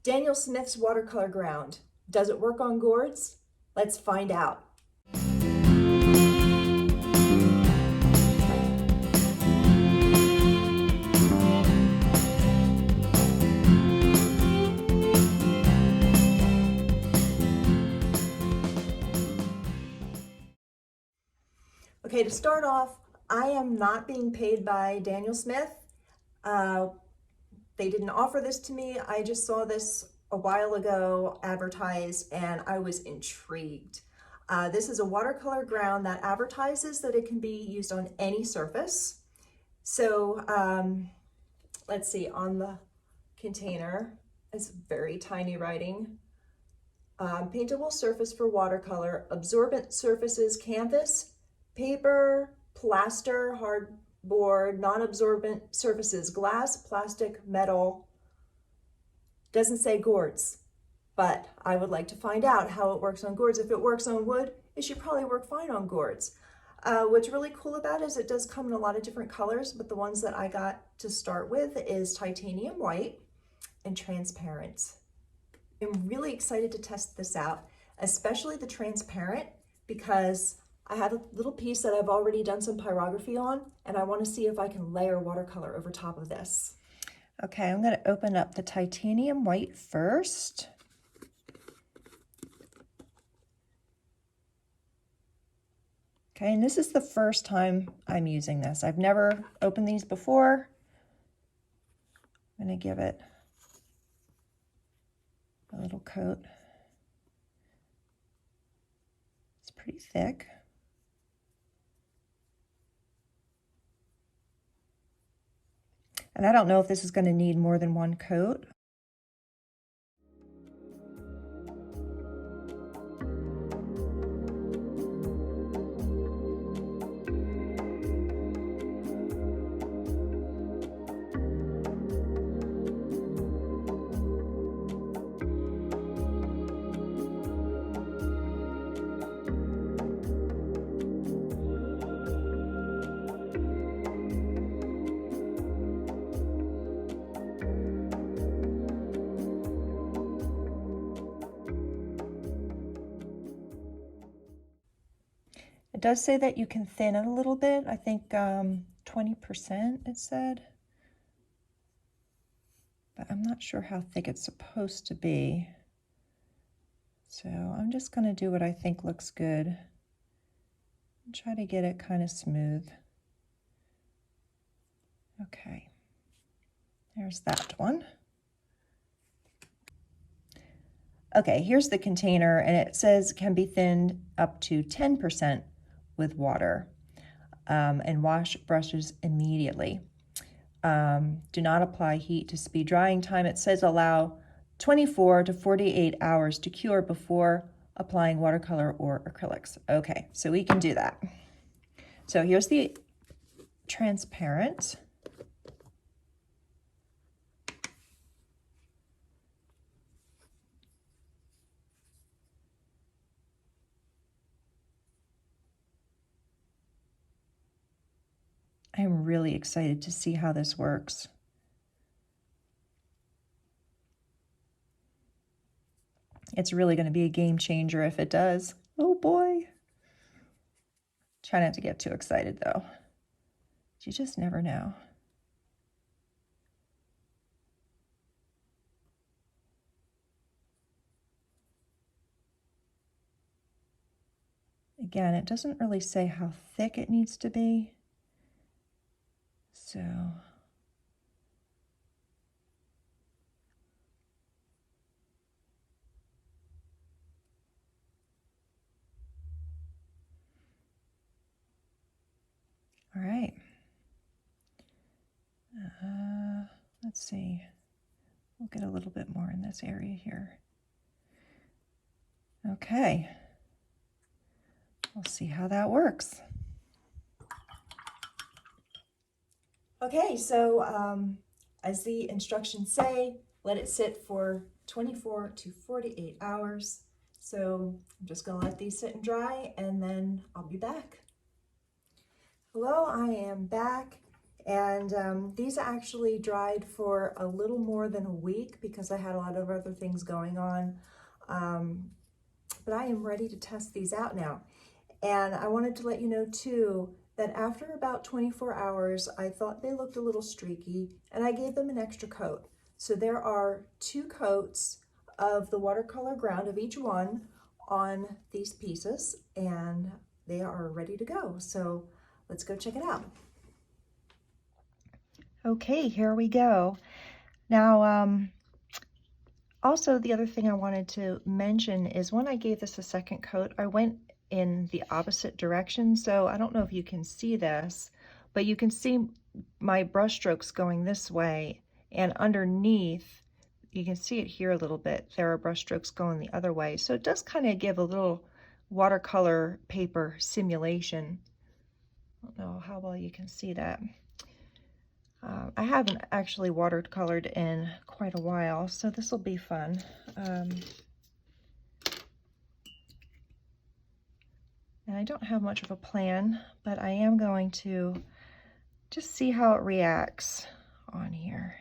Daniel Smith's watercolor ground. Does it work on gourds? Let's find out. Okay, to start off, I am not being paid by Daniel Smith. They didn't offer this to me. I just saw this a while ago advertised and I was intrigued. This is a watercolor ground that advertises that it can be used on any surface. So let's see, on the container, it's very tiny writing. Paintable surface for watercolor, absorbent surfaces, canvas, paper, plaster, hardboard, non-absorbent surfaces, glass, plastic, metal. Doesn't say gourds, but I would like to find out how it works on gourds. If it works on wood, it should probably work fine on gourds. What's really cool about it is it does come in a lot of different colors, but the ones that I got to start with is titanium white and transparent. I'm really excited to test this out, especially the transparent, because I have a little piece that I've already done some pyrography on, and I want to see if I can layer watercolor over top of this. Okay, I'm going to open up the titanium white first. Okay, and this is the first time I'm using this. I've never opened these before. I'm going to give it a little coat. It's pretty thick. And I don't know if this is going to need more than one coat. It does say that you can thin it a little bit. I think 20% it said. But I'm not sure how thick it's supposed to be. So I'm just going to do what I think looks good. And try to get it kind of smooth. Okay. There's that one. Okay, here's the container, and it says can be thinned up to 10% with water, and wash brushes immediately. Do not apply heat to speed drying time. It says allow 24 to 48 hours to cure before applying watercolor or acrylics. Okay, so we can do that. So here's the transparent. I'm really excited to see how this works. It's really going to be a game changer if it does. Oh boy. Try not to get too excited though. You just never know. Again, it doesn't really say how thick it needs to be. So all right. Let's see. We'll get a little bit more in this area here. Okay. We'll see how that works. Okay, so as the instructions say, let it sit for 24 to 48 hours. So I'm just gonna let these sit and dry and then I'll be back. Hello, I am back, And these actually dried for a little more than a week because I had a lot of other things going on. But I am ready to test these out now. And I wanted to let you know too that after about 24 hours, I thought they looked a little streaky and I gave them an extra coat. So there are 2 coats of the watercolor ground of each one on these pieces, and they are ready to go. So let's go check it out. Okay, here we go. Now, also the other thing I wanted to mention is when I gave this a second coat, I went in the opposite direction. So I don't know if you can see this, but you can see my brush strokes going this way, and underneath, you can see it here a little bit. There are brush strokes going the other way. So it does kind of give a little watercolor paper simulation. I don't know how well you can see that. I haven't actually watercolored in quite a while, so this will be fun. And I don't have much of a plan, but I am going to just see how it reacts on here.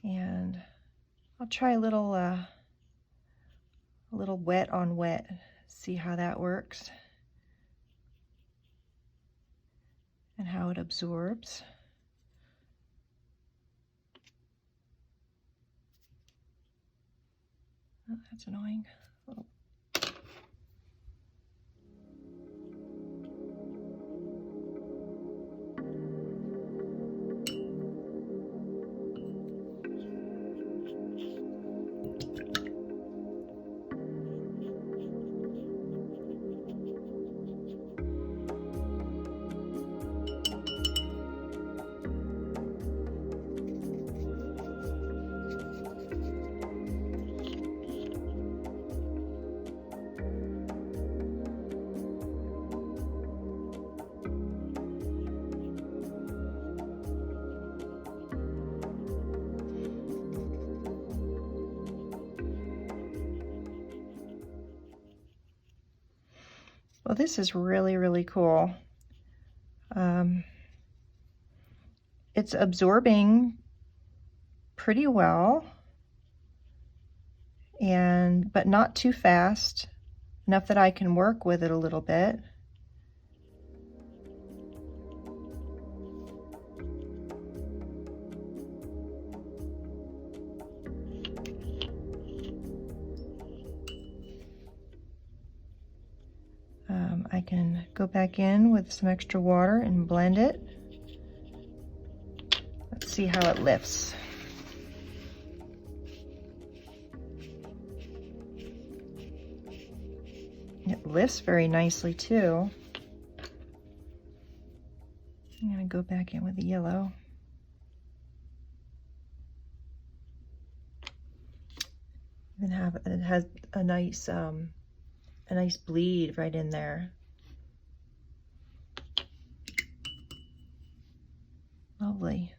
And I'll try a little wet on wet, see how that works and how it absorbs. Oh, that's annoying. Oh. Well, this is really, really cool. It's absorbing pretty well, but not too fast, enough that I can work with it a little bit. I can go back in with some extra water and blend it. Let's see how it lifts. It lifts very nicely too. I'm going to go back in with the yellow. And it has a nice bleed right in there. Lovely.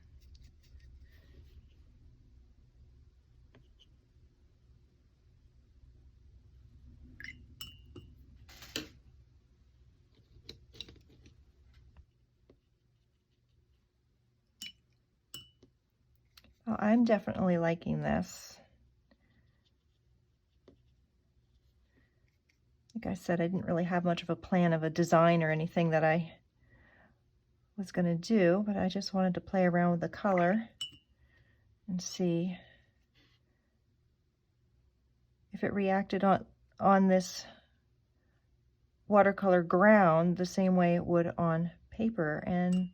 Well, I'm definitely liking this. Like I said, I didn't really have much of a plan of a design or anything that I was going to do, but I just wanted to play around with the color and see if it reacted on this watercolor ground the same way it would on paper, and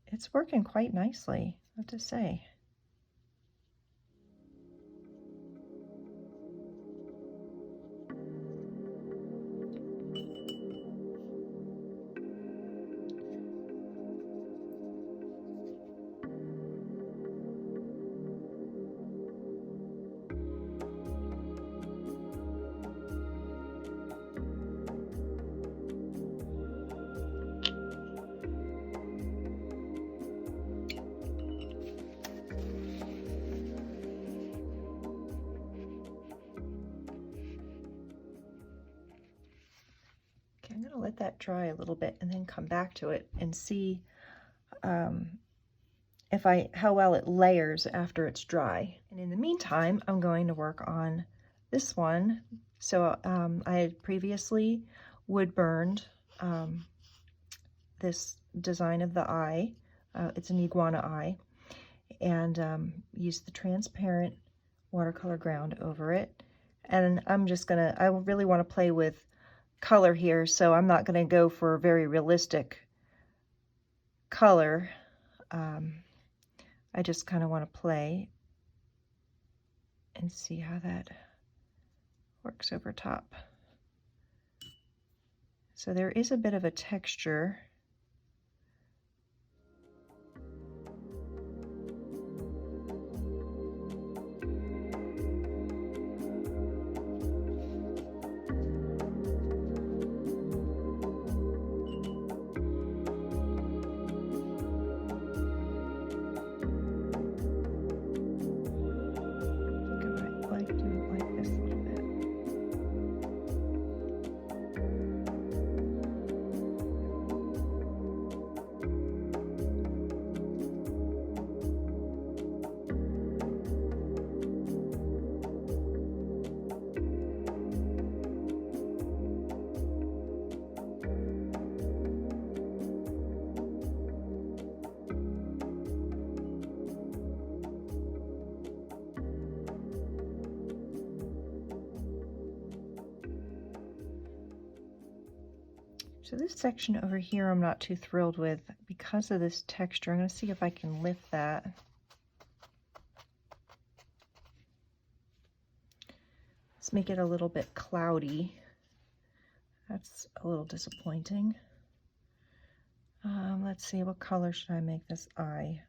it's working quite nicely, I have to say. let that dry a little bit and then come back to it and see how well it layers after it's dry. And in the meantime, I'm going to work on this one. So I had previously wood burned this design of the eye. It's an iguana eye, and used the transparent watercolor ground over it. And I'm just gonna, I really want to play with color here, so I'm not gonna go for a very realistic color. I just kind of want to play and see how that works over top. So there is a bit of a texture. So this section over here I'm not too thrilled with because of this texture. I'm going to see if I can lift that. Let's make it a little bit cloudy. That's a little disappointing. Let's see, what color should I make this eye?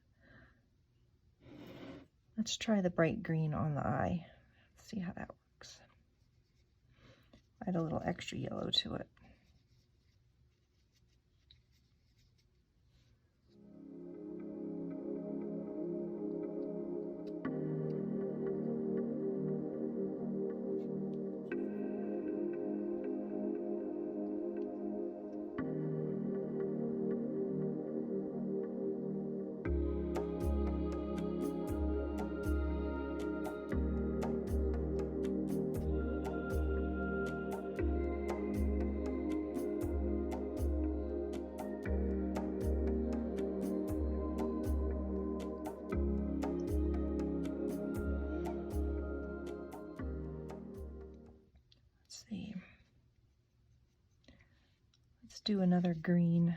Let's try the bright green on the eye. See how that works. Add a little extra yellow to it. Do another green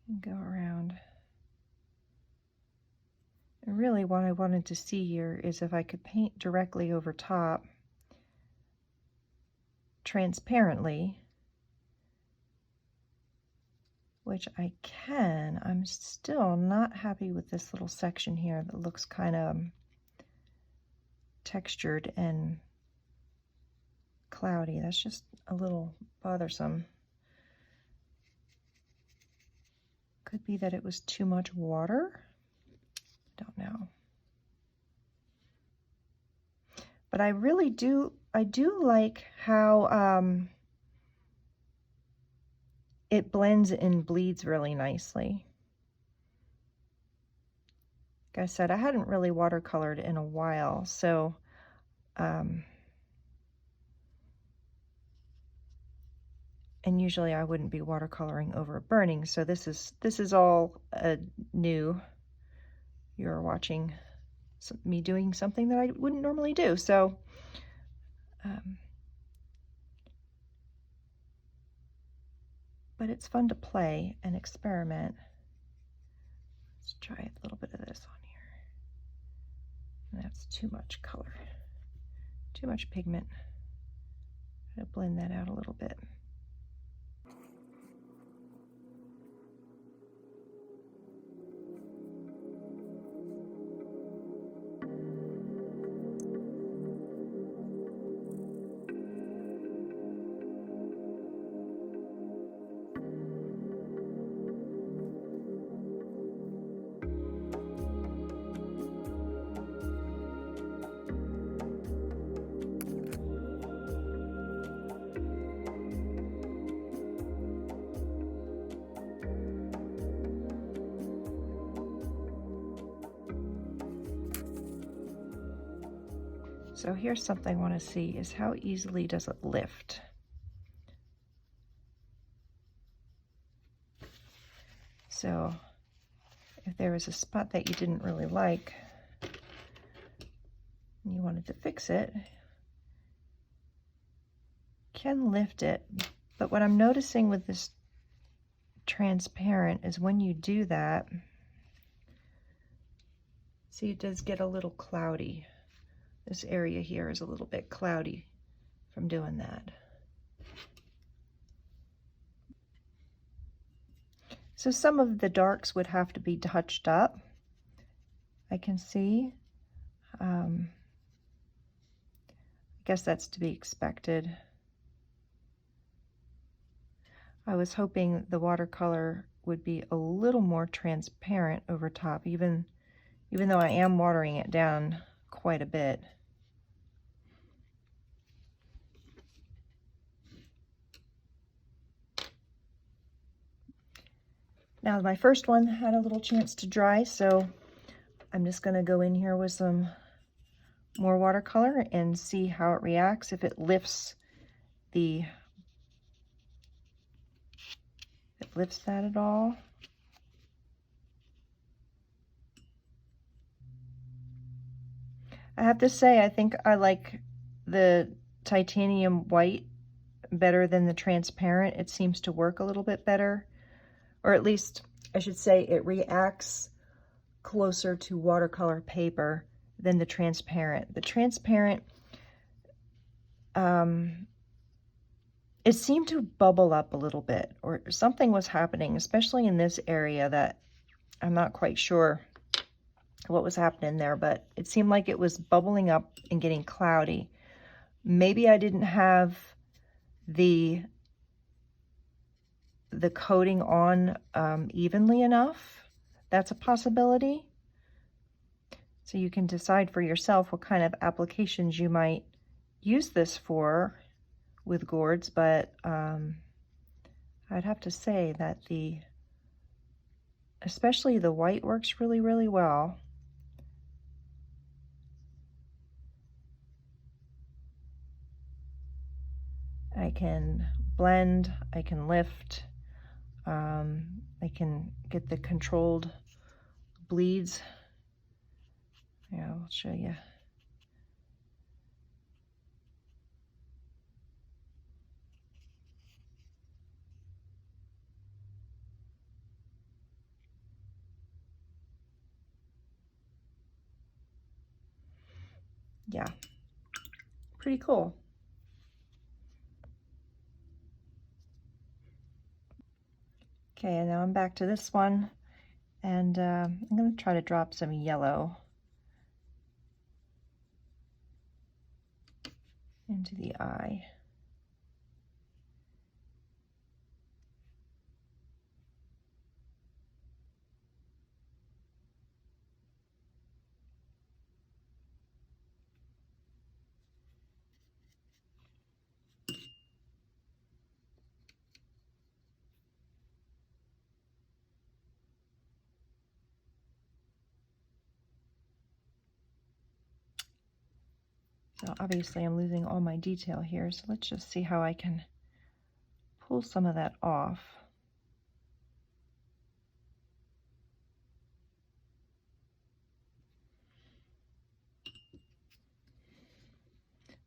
and go around. And really what I wanted to see here is if I could paint directly over top transparently, which I can. I'm still not happy with this little section here that looks kind of textured and cloudy. That's just a little bothersome. Could be that it was too much water. Don't know. But I really do, I do like how it blends and bleeds really nicely. Like I said, I hadn't really watercolored in a while, so and usually I wouldn't be watercoloring over burning, so this is all new. You're watching me doing something that I wouldn't normally do, so but it's fun to play and experiment. Let's try a little bit of this on here. And that's too much color, too much pigment. I'm gonna blend that out a little bit. So here's something I want to see is how easily does it lift? So if there was a spot that you didn't really like and you wanted to fix it, you can lift it. But what I'm noticing with this transparent is when you do that, see, it does get a little cloudy. This area here is a little bit cloudy from doing that. So some of the darks would have to be touched up, I can see. I guess that's to be expected. I was hoping the watercolor would be a little more transparent over top, even though I am watering it down quite a bit. Now my first one had a little chance to dry, so I'm just going to go in here with some more watercolor and see how it reacts, if it lifts that at all. I have to say, I think I like the titanium white better than the transparent. It seems to work a little bit better, or at least I should say it reacts closer to watercolor paper than the transparent. The transparent, it seemed to bubble up a little bit, or something was happening, especially in this area that I'm not quite sure what was happening there, but it seemed like it was bubbling up and getting cloudy. Maybe I didn't have the coating on evenly enough. That's a possibility. So you can decide for yourself what kind of applications you might use this for with gourds, but I'd have to say that especially the white works really, really well. I can blend, I can lift, I can get the controlled bleeds. Yeah, I'll show you. Yeah, pretty cool. Okay, and now I'm back to this one, and I'm going to try to drop some yellow into the eye. So obviously I'm losing all my detail here, so let's just see how I can pull some of that off.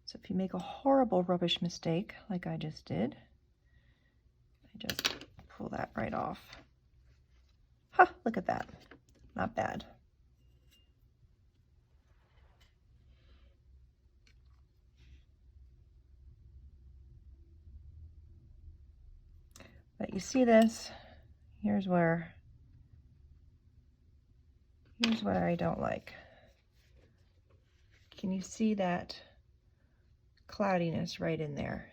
So if you make a horrible rubbish mistake, like I just did, I just pull that right off. Ha, look at that. Not bad. But you see this, here's what I don't like. Can you see that cloudiness right in there?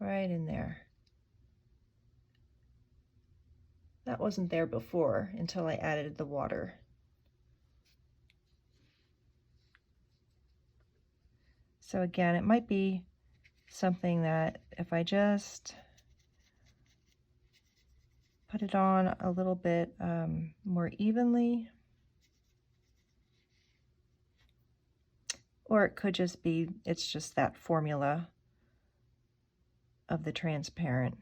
Right in there. That wasn't there before until I added the water. So again, it might be something that if I just put it on a little bit more evenly, Or it could just be, it's just that formula of the transparent.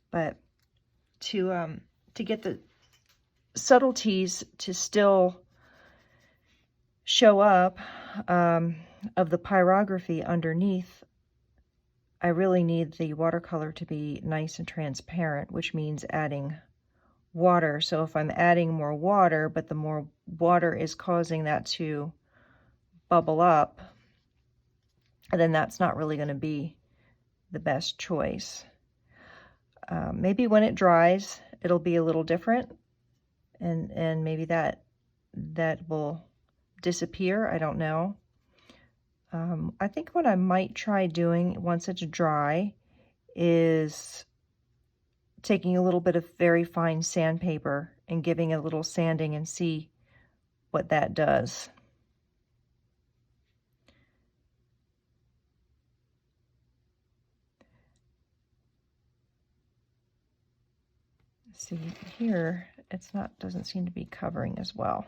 But to get the subtleties to still show up of the pyrography underneath, I really need the watercolor to be nice and transparent, which means adding water. So if I'm adding more water, but the more water is causing that to bubble up, then that's not really going to be the best choice. Maybe when it dries, it'll be a little different, and maybe that will disappear. I don't know. I think what I might try doing once it's dry is taking a little bit of very fine sandpaper and giving a little sanding and see what that does. See here, it's not, doesn't seem to be covering as well.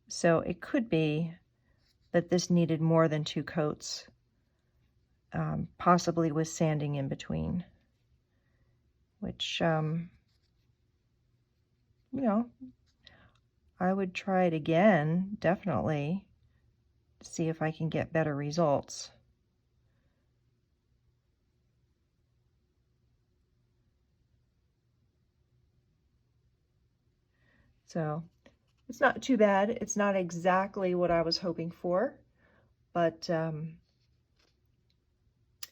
So it could be that this needed more than 2 coats, possibly with sanding in between, which, you know, I would try it again, definitely, to see if I can get better results. So it's not too bad. It's not exactly what I was hoping for, but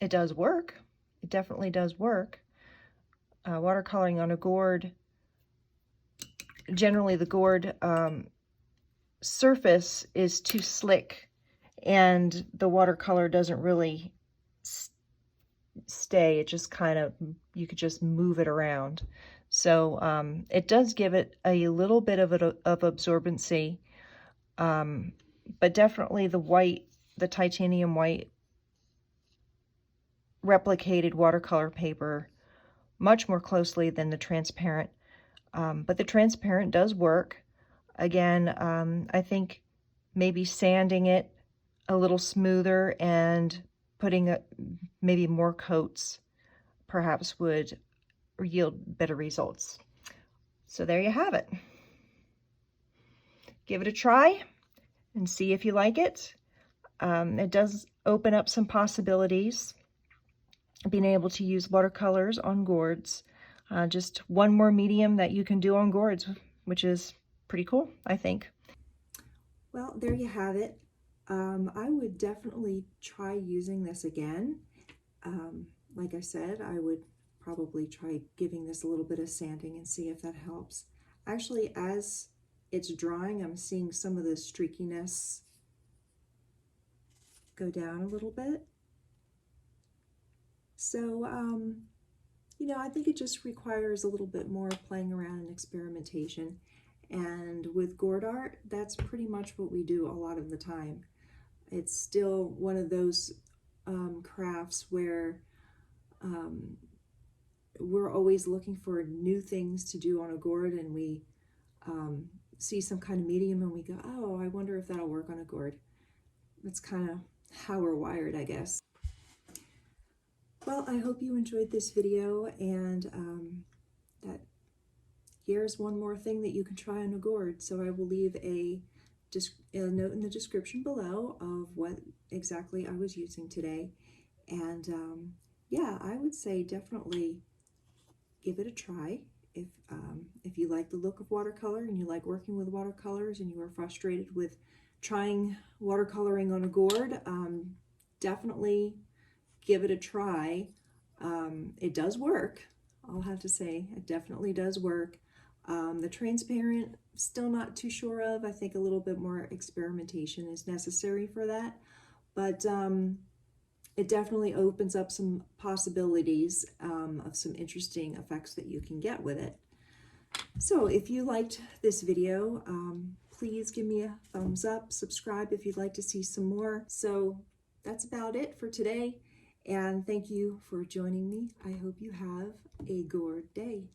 it does work. It definitely does work. Watercoloring on a gourd, generally the gourd surface is too slick and the watercolor doesn't really stay. It just kind of, you could just move it around. So it does give it a little bit of absorbency, but definitely the white, the titanium white replicated watercolor paper much more closely than the transparent. But the transparent does work. Again, I think maybe sanding it a little smoother and putting maybe more coats perhaps would yield better results. So there you have it. Give it a try and see if you like it. It does open up some possibilities, being able to use watercolors on gourds. Just one more medium that you can do on gourds, which is pretty cool, I think. Well, there you have it. I would definitely try using this again. Like I said, I would probably try giving this a little bit of sanding and see if that helps. Actually, as it's drying, I'm seeing some of the streakiness go down a little bit. So, you know, I think it just requires a little bit more playing around and experimentation. And with gourd art, that's pretty much what we do a lot of the time. It's still one of those crafts where we're always looking for new things to do on a gourd, and we see some kind of medium and we go, oh, I wonder if that'll work on a gourd. That's kind of how we're wired, I guess. Well, I hope you enjoyed this video, and that here's one more thing that you can try on a gourd. So I will leave a note in the description below of what exactly I was using today. And yeah, I would say definitely give it a try. If you like the look of watercolor and you like working with watercolors and you are frustrated with trying watercoloring on a gourd, definitely give it a try. It does work. I'll have to say it definitely does work. The transparent, still not too sure of. I think a little bit more experimentation is necessary for that, but it definitely opens up some possibilities of some interesting effects that you can get with it. So if you liked this video, please give me a thumbs up, subscribe if you'd like to see some more. So that's about it for today. And thank you for joining me. I hope you have a gourd day.